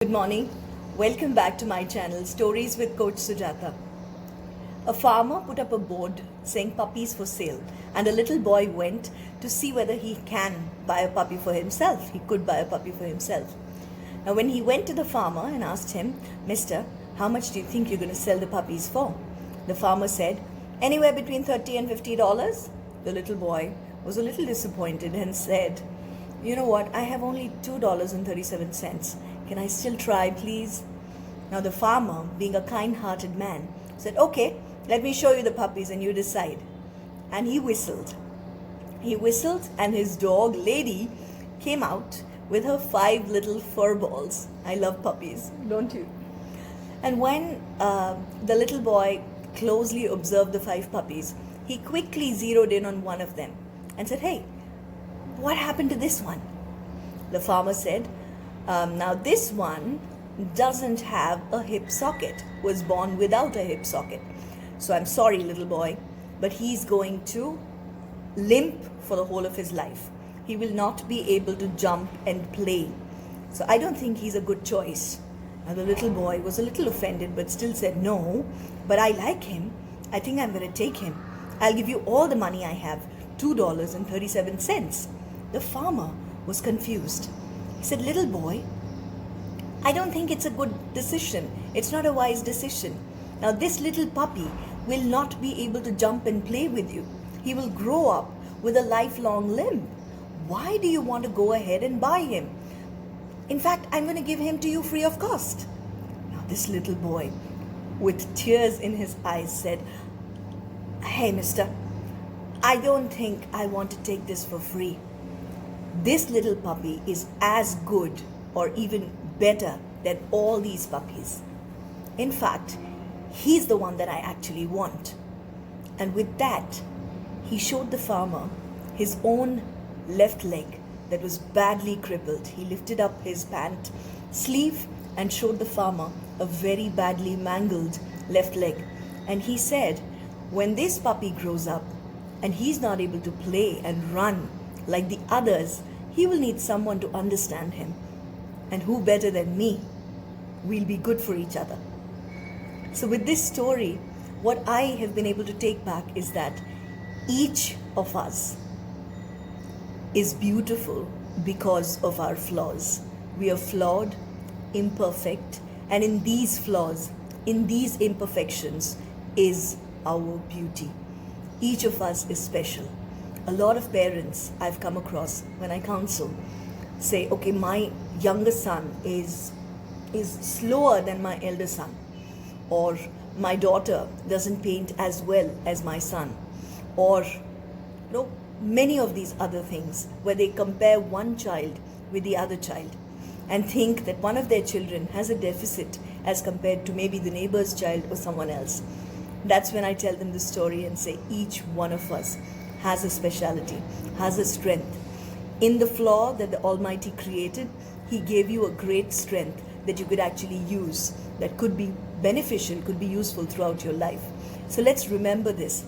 Good morning. Welcome back to my channel, Stories with Coach Sujata. A farmer put up a board saying puppies for sale, and a little boy went to see whether he can buy a puppy for himself. He could buy a puppy for himself. Now, when he went to the farmer and asked him, Mister, how much do you think you're going to sell the puppies for? The farmer said, anywhere between $30 and $50. The little boy was a little disappointed and said, you know what, I have only $2.37. Can I still try, please? Now the farmer, being a kind-hearted man, said, okay, let me show you the puppies and you decide. And he whistled. He whistled and his dog, Lady, came out with her 5 little fur balls. I love puppies, don't you? And when the little boy closely observed the 5 puppies, he quickly zeroed in on one of them and said, hey, what happened to this one? The farmer said, now this one doesn't have a hip socket, was born without a hip socket. So I'm sorry, little boy, but he's going to limp for the whole of his life. He will not be able to jump and play. So I don't think he's a good choice. Now the little boy was a little offended, but still said, no, but I like him. I think I'm going to take him. I'll give you all the money I have, $2.37. The farmer was confused. He said, little boy, I don't think it's a good decision. It's not a wise decision. Now this little puppy will not be able to jump and play with you. He will grow up with a lifelong limp. Why do you want to go ahead and buy him? In fact, I'm going to give him to you free of cost. Now this little boy, with tears in his eyes, said, hey, mister, I don't think I want to take this for free. This little puppy is as good or even better than all these puppies. In fact, he's the one that I actually want. And with that, he showed the farmer his own left leg that was badly crippled. He lifted up his pant sleeve and showed the farmer a very badly mangled left leg. And he said, when this puppy grows up and he's not able to play and run like the others, he will need someone to understand him. And who better than me? We'll be good for each other. So with this story, what I have been able to take back is that each of us is beautiful because of our flaws. We are flawed, imperfect, and in these flaws, in these imperfections is our beauty. Each of us is special. A lot of parents I've come across when I counsel say, okay, my younger son is slower than my elder son, or my daughter doesn't paint as well as my son, or many of these other things where they compare one child with the other child and think that one of their children has a deficit as compared to maybe the neighbor's child or someone else. That's when I tell them the story and say each one of us has a speciality, has a strength. In the flaw that the Almighty created, He gave you a great strength that you could actually use, that could be beneficial, could be useful throughout your life. So let's remember this.